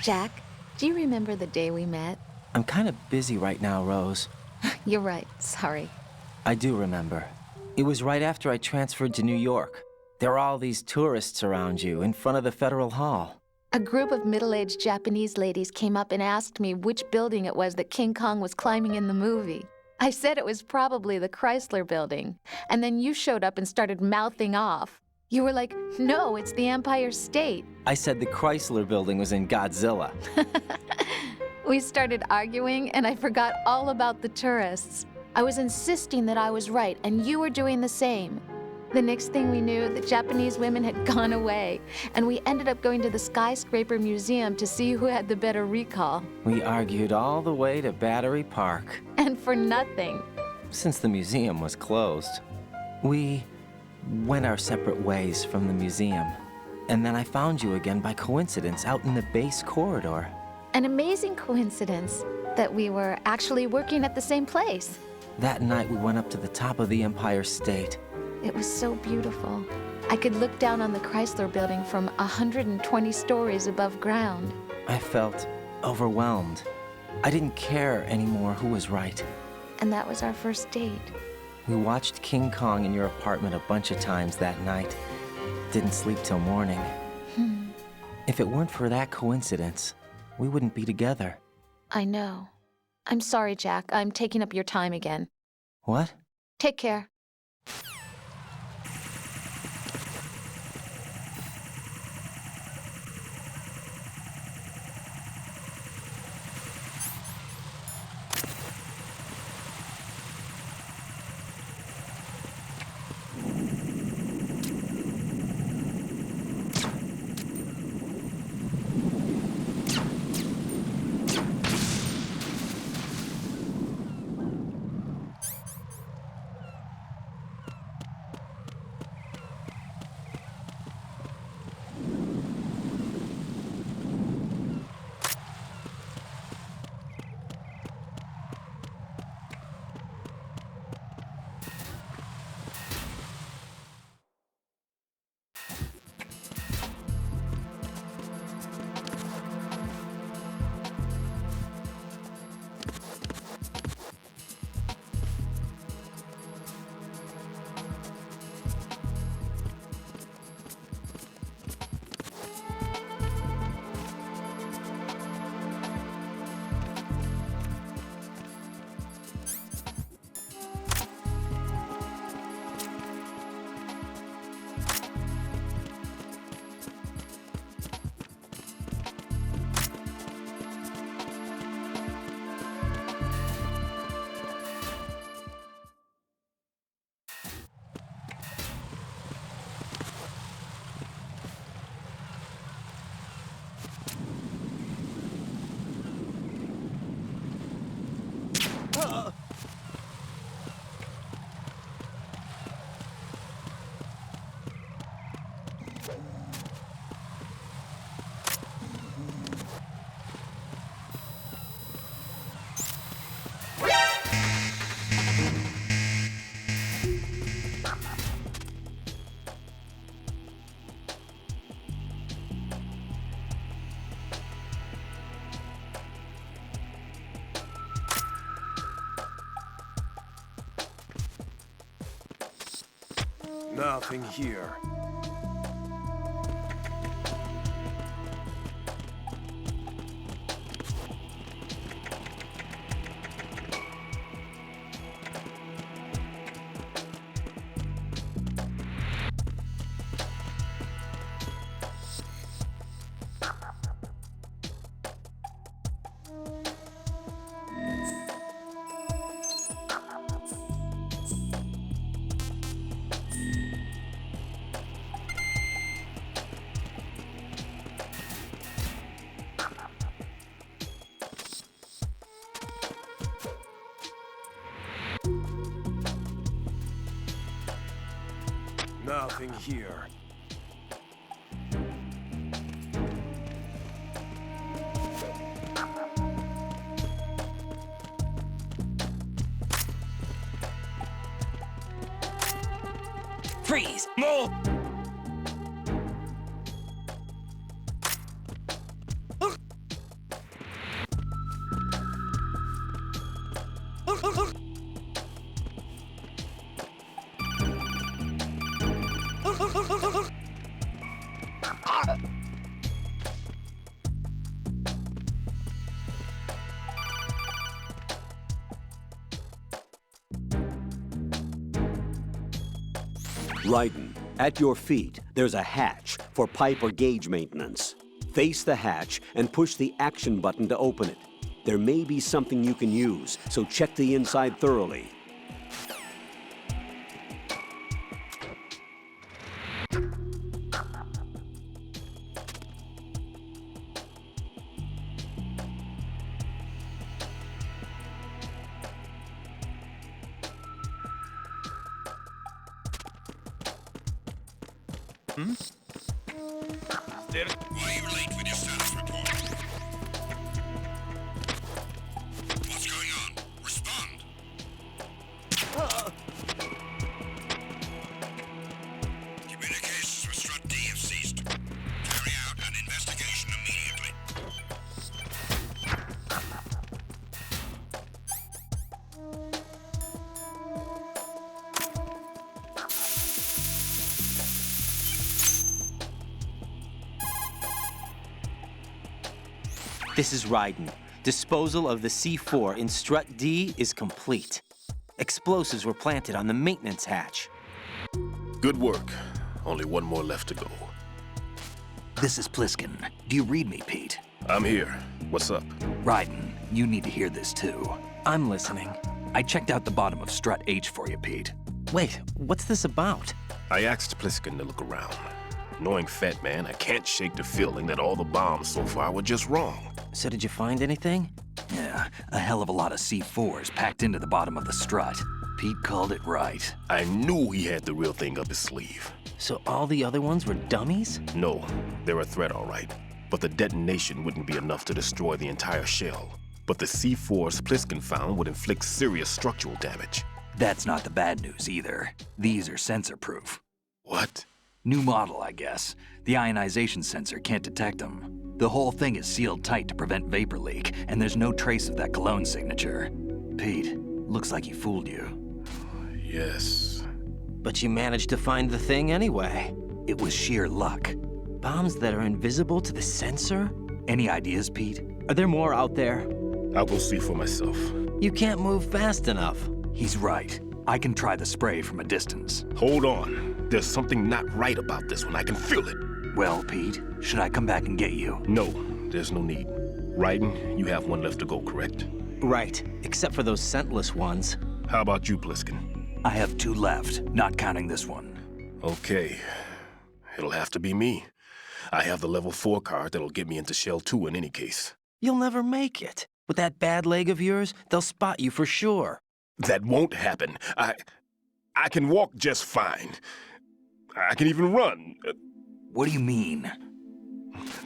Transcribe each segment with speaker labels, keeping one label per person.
Speaker 1: Jack, do you remember the day we met?
Speaker 2: I'm kind of busy right now, Rose.
Speaker 1: You're right, sorry.
Speaker 2: I do remember. It was right after I transferred to New York. There were all these tourists around you in front of the Federal Hall.
Speaker 1: A group of middle-aged Japanese ladies came up and asked me which building it was that King Kong was climbing in the movie. I said it was probably the Chrysler Building, and then you showed up and started mouthing off. You were like, no, it's the Empire State.
Speaker 2: I said the Chrysler Building was in Godzilla.
Speaker 1: We started arguing, and I forgot all about the tourists. I was insisting that I was right, and you were doing the same. The next thing we knew, the Japanese women had gone away, and we ended up going to the Skyscraper Museum to see who had the better recall.
Speaker 2: We argued all the way to Battery Park.
Speaker 1: And for nothing.
Speaker 2: Since the museum was closed, we went our separate ways from the museum. And then I found you again by coincidence out in the base corridor.
Speaker 1: An amazing coincidence that we were actually working at the same place.
Speaker 2: That night we went up to the top of the Empire State.
Speaker 1: It was so beautiful. I could look down on the Chrysler Building from 120 stories above ground.
Speaker 2: I felt overwhelmed. I didn't care anymore who was right.
Speaker 1: And that was our first date.
Speaker 2: We watched King Kong in your apartment a bunch of times that night. Didn't sleep till morning. If it weren't for that coincidence, we wouldn't be together.
Speaker 1: I know. I'm sorry, Jack. I'm taking up your time again.
Speaker 2: What?
Speaker 1: Take care.
Speaker 3: Nothing here. Nothing here.
Speaker 2: Freeze! Move!
Speaker 4: Raiden, at your feet, there's a hatch for pipe or gauge maintenance. Face the hatch and push the action button to open it. There may be something you can use, so check the inside thoroughly.
Speaker 3: Why are you late with your status report? What's going on? Respond! Communications with Strut D have ceased. Carry out an investigation immediately.
Speaker 2: This is Raiden. Disposal of the C4 in Strut D is complete. Explosives were planted on the maintenance hatch.
Speaker 3: Good work. Only one more left to go.
Speaker 5: This is Pliskin. Do you read me, Pete?
Speaker 3: I'm here. What's up?
Speaker 5: Raiden, you need to hear this too.
Speaker 2: I'm listening.
Speaker 5: I checked out the bottom of Strut H for you, Pete.
Speaker 2: Wait, what's this about?
Speaker 3: I asked Pliskin to look around. Knowing Fat Man, I can't shake the feeling that all the bombs so far were just wrong.
Speaker 2: So did you find anything?
Speaker 5: Yeah, a hell of a lot of C4s packed into the bottom of the strut. Pete called it right.
Speaker 3: I knew he had the real thing up his sleeve.
Speaker 2: So all the other ones were dummies?
Speaker 3: No, they're a threat, all right. But the detonation wouldn't be enough to destroy the entire shell. But the C4s Pliskin found would inflict serious structural damage.
Speaker 5: That's not the bad news either. These are sensor-proof.
Speaker 3: What?
Speaker 5: New model, I guess. The ionization sensor can't detect them. The whole thing is sealed tight to prevent vapor leak, and there's no trace of that cologne signature. Pete, looks like he fooled you.
Speaker 3: Yes.
Speaker 2: But you managed to find the thing anyway.
Speaker 5: It was sheer luck.
Speaker 2: Bombs that are invisible to the sensor?
Speaker 5: Any ideas, Pete?
Speaker 2: Are there more out there?
Speaker 3: I'll go see for myself.
Speaker 2: You can't move fast enough.
Speaker 5: He's right. I can try the spray from a distance.
Speaker 3: Hold on. There's something not right about this one. I can feel it.
Speaker 5: Well, Pete, should I come back and get you?
Speaker 3: No, there's no need. Raiden, you have one left to go, correct?
Speaker 2: Right, except for those scentless ones.
Speaker 3: How about you, Pliskin?
Speaker 5: I have 2 left, not counting this one.
Speaker 3: Okay. It'll have to be me. I have the level 4 card that'll get me into Shell 2 in any case.
Speaker 2: You'll never make it. With that bad leg of yours, they'll spot you for sure.
Speaker 3: That won't happen. I can walk just fine. I can even run.
Speaker 5: What do you mean?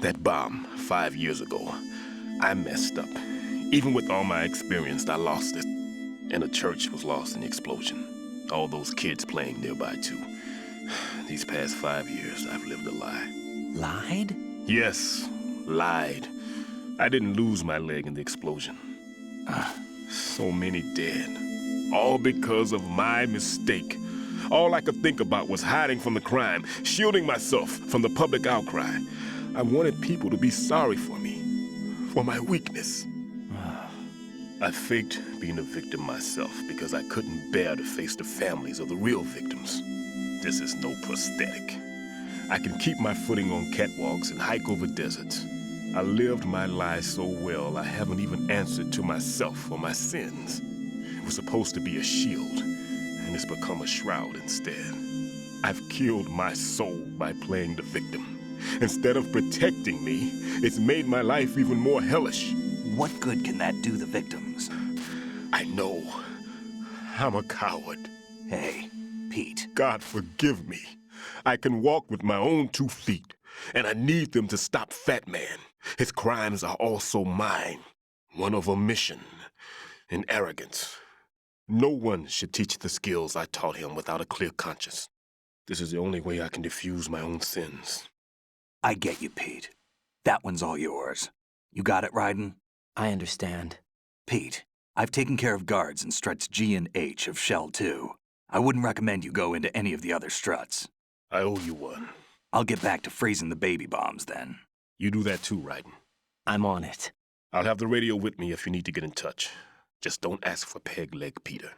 Speaker 3: That bomb 5 years ago, I messed up. Even with all my experience, I lost it. And the church was lost in the explosion. All those kids playing nearby, too. These past 5 years, I've lived a lie.
Speaker 2: Lied?
Speaker 3: Yes, lied. I didn't lose my leg in the explosion. So many dead. All because of my mistake. All I could think about was hiding from the crime, shielding myself from the public outcry. I wanted people to be sorry for me, for my weakness. I faked being a victim myself because I couldn't bear to face the families of the real victims. This is no prosthetic. I can keep my footing on catwalks and hike over deserts. I lived my life so well I haven't even answered to myself for my sins. It was supposed to be a shield, and it's become a shroud instead. I've killed my soul by playing the victim. Instead of protecting me, it's made my life even more hellish.
Speaker 5: What good can that do the victims?
Speaker 3: I know. I'm a coward.
Speaker 5: Hey, Pete.
Speaker 3: God forgive me. I can walk with my own 2 feet, and I need them to stop Fat Man. His crimes are also mine. One of omission and arrogance. No one should teach the skills I taught him without a clear conscience. This is the only way I can diffuse my own sins.
Speaker 5: I get you, Pete. That one's all yours. You got it, Raiden?
Speaker 2: I understand.
Speaker 5: Pete, I've taken care of guards in struts G and H of Shell 2. I wouldn't recommend you go into any of the other struts.
Speaker 3: I owe you one.
Speaker 5: I'll get back to freezing the baby bombs then.
Speaker 3: You do that too, Raiden.
Speaker 2: I'm on it.
Speaker 3: I'll have the radio with me if you need to get in touch. Just don't ask for Peg Leg Peter.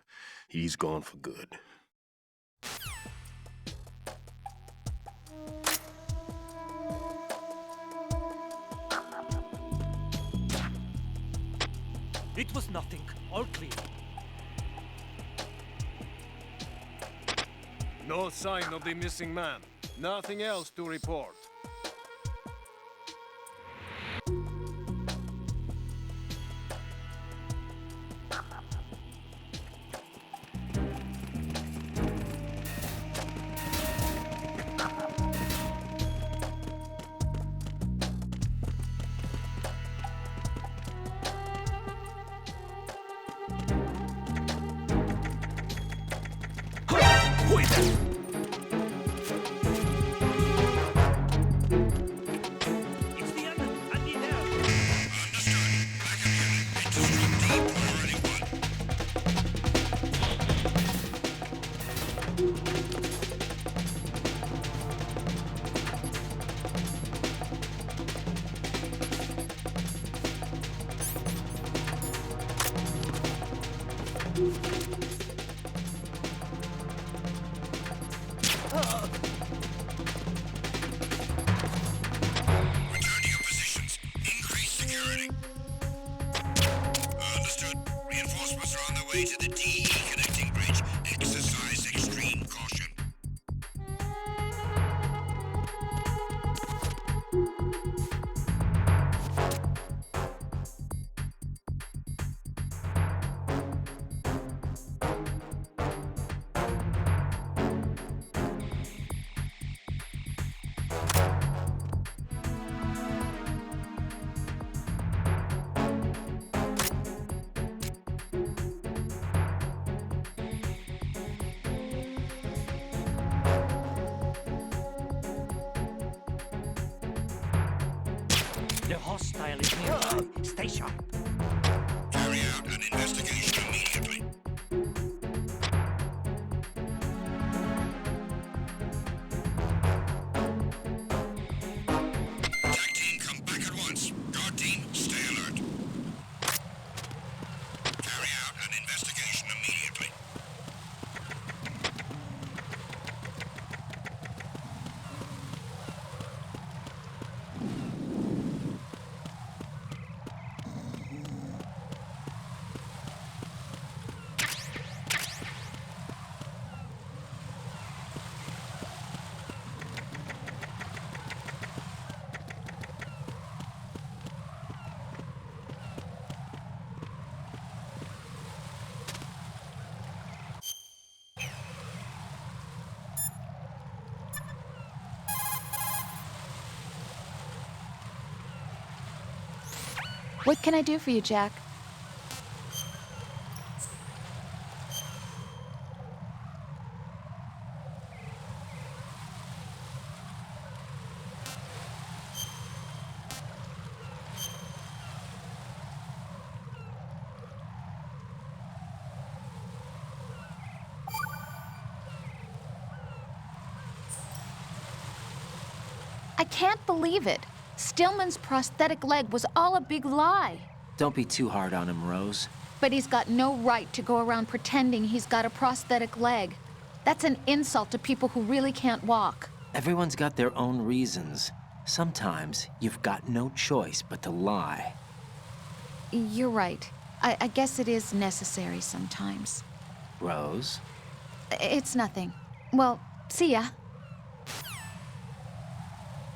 Speaker 3: He's gone for good.
Speaker 6: It was nothing. All clear.
Speaker 7: No sign of the missing man. Nothing else to report.
Speaker 6: It's the end. I need help.
Speaker 8: Return to your positions. Increase security. Understood. Reinforcements are on their way to the DE connecting bridge. Exercise extreme caution.
Speaker 6: The hostile is nearby. Stay sharp.
Speaker 8: Carry out an investigation immediately. Attack team, come back at once. Guard team, stay alert. Carry out an investigation immediately.
Speaker 1: What can I do for you, Jack? I can't believe it. Stillman's prosthetic leg was all a big lie.
Speaker 2: Don't be too hard on him, Rose.
Speaker 1: But he's got no right to go around pretending he's got a prosthetic leg. That's an insult to people who really can't walk.
Speaker 2: Everyone's got their own reasons. Sometimes you've got no choice but to lie.
Speaker 1: You're right. I guess it is necessary sometimes.
Speaker 2: Rose?
Speaker 1: It's nothing. Well, see ya.